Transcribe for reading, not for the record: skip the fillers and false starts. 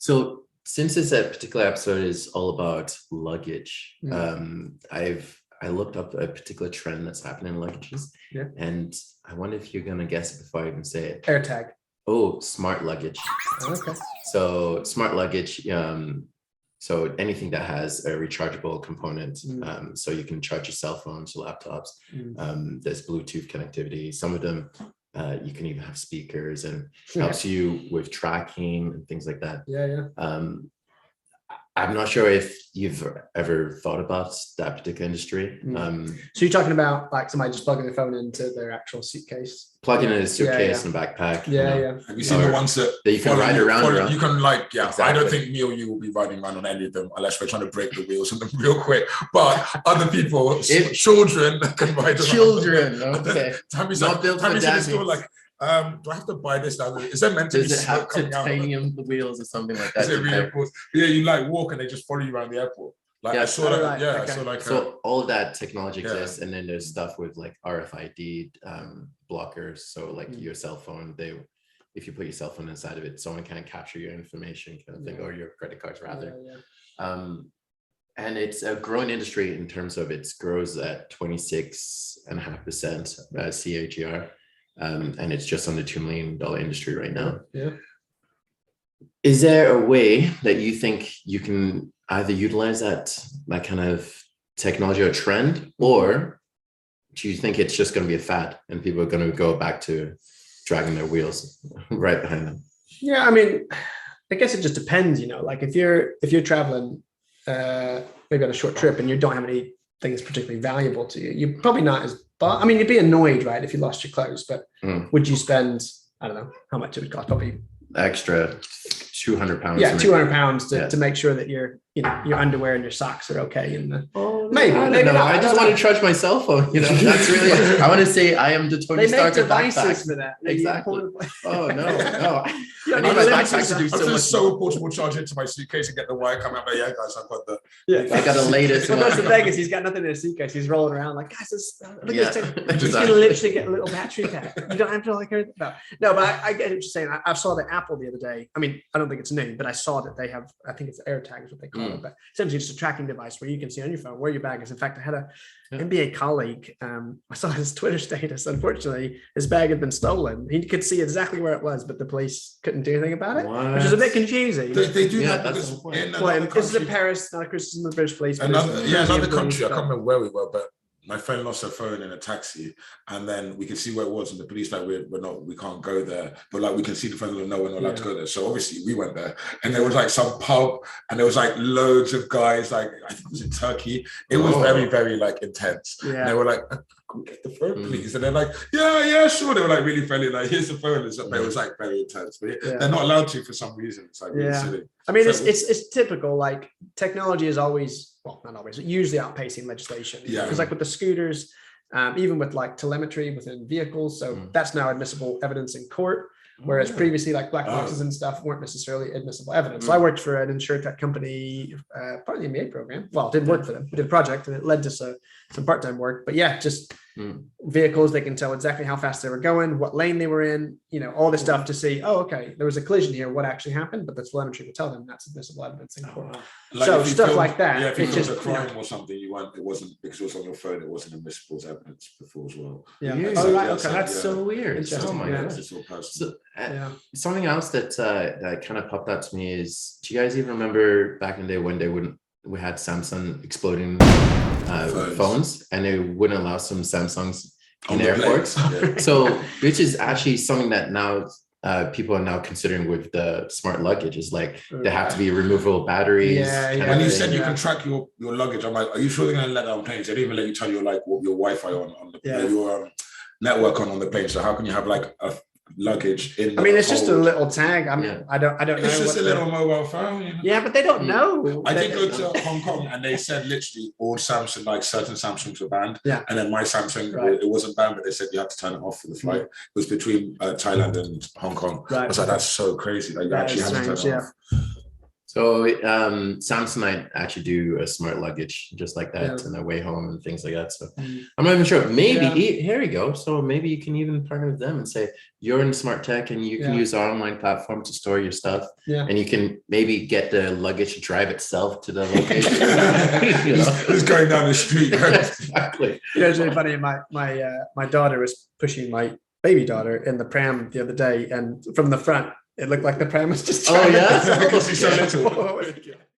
So since this particular episode is all about luggage, I looked up a particular trend that's happening in luggages, and I wonder if you're gonna guess it before I even say it. AirTag. Oh, smart luggage. Okay. So smart luggage. So anything that has a rechargeable component, so you can charge your cell phones, your laptops. There's Bluetooth connectivity. Some of them, you can even have speakers, and helps you with tracking and things like that. I'm not sure if you've ever thought about that particular industry. So you're talking about like somebody just plugging their phone into their actual suitcase? Plugging in a suitcase and a backpack. Have you seen the ones that you can ride around? You can exactly. I don't think me or you will be riding around on any of them unless we're trying to break the wheels on them real quick. But other people, children can ride around. Children, okay. Not built for daddies. Do I have to buy this now? Is that meant to be? Does it have titanium wheels or something like that? Is it really important? Yeah, you walk and they just follow you around the airport. I saw that. So all of that technology exists, and then there's stuff with like RFID blockers. So your cell phone, if you put your cell phone inside of it, someone can't capture your information, kind of thing, or your credit cards rather. And it's a growing industry in terms of it grows at 26.5% CAGR. And it's just under $2 million industry right now. Is there a way that you think you can either utilize that kind of technology or trend, or do you think it's just going to be a fad and people are going to go back to dragging their wheels right behind them? Yeah, I mean, I guess it just depends. Like if you're traveling maybe on a short trip and you don't have anything that's particularly valuable to you, you're probably not as. I mean, you'd be annoyed, right, if you lost your clothes, but would you spend, I don't know how much it would cost, probably extra 200 pounds. Yeah, 200 pounds to make sure that your underwear and your socks are okay. Maybe not. I just want to charge my cell phone. That's really. I want to say I am the Tony Stark of backpacks. For that. Exactly. Oh no. I need my backpack to do so portable, charge into my suitcase and get the wire coming out. But guys, I've got the. I got the latest. When goes to Vegas, he's got nothing in his suitcase. He's rolling around like, guys, look at this. He's gonna literally get a little battery pack. You don't have to everything. No, but I get what you're saying. I saw the Apple the other day. I mean, I don't think it's new, but I saw that they have. I think it's AirTag is what they call it. But essentially, just a tracking device where you can see on your phone where your bag is. In fact, I had a NBA colleague. I saw his Twitter status. Unfortunately, his bag had been stolen. He could see exactly where it was, but the police couldn't do anything about it, which is a bit confusing. They do that because this is in Paris, not a criticism of the British police. Another country. I can't remember where we were, but my friend lost her phone in a taxi, and then we could see where it was, and the police we can't go there, but we can see the phone. No, we're not allowed to go there. So obviously we went there, and there was some pub, and there was loads of guys. I think it was in Turkey. It was very, very intense. Yeah. And they were like, "Can we get the phone, please?" And they're like, "Yeah, sure." They were really friendly. Here's the phone. It was very intense, but they're not allowed to for some reason. It's really silly. I mean, it's typical. Technology is always. Well, not always, but usually outpacing legislation. Because with the scooters, even with telemetry within vehicles, so that's now admissible evidence in court, whereas previously black boxes and stuff weren't necessarily admissible evidence. So I worked for an insurtech company, part of the MBA program. Well, didn't work for them. We did a project and it led to some part-time work. But just vehicles, they can tell exactly how fast they were going, what lane they were in, all this stuff to see, okay, there was a collision here, what actually happened, but the telemetry would tell them that's admissible evidence in court. So stuff like that. Yeah, if it was a crime or something, it wasn't because it was on your phone, it wasn't admissible as evidence before as well. Yeah. Okay. That's so weird. Something else that kind of popped out to me is, do you guys even remember back in the day when we had Samsung exploding phones, and they wouldn't allow some Samsungs in airports? So which is actually something that now people are now considering with the smart luggage is they have to be removable batteries. When you said you can track your luggage, I'm like, are you sure they're going to let that on planes? They didn't even let you tell your what your Wi-Fi on the your network on the plane. So how can you have a luggage in? It's just a little tag. I don't know. It's just a little mobile phone. Yeah, but they don't know. I did go to Hong Kong, and they said literally all Samsung, certain Samsungs were banned. Yeah. And then my Samsung, it wasn't banned, but they said you had to turn it off for the flight. It was between Thailand and Hong Kong. Right. I was like, that's so crazy. You actually have to turn it off. So Samsung might actually do a smart luggage just like that on their way home and things like that. So I'm not even sure. Maybe here we go. So maybe you can even partner with them and say you're in smart tech and you can use our online platform to store your stuff. Yeah. And you can maybe get the luggage to drive itself to the location. It's going down the street. Exactly. It's really funny. My daughter was pushing my baby daughter in the pram the other day, and from the front, it looked like the pram was just. Oh yeah. Because he's so little.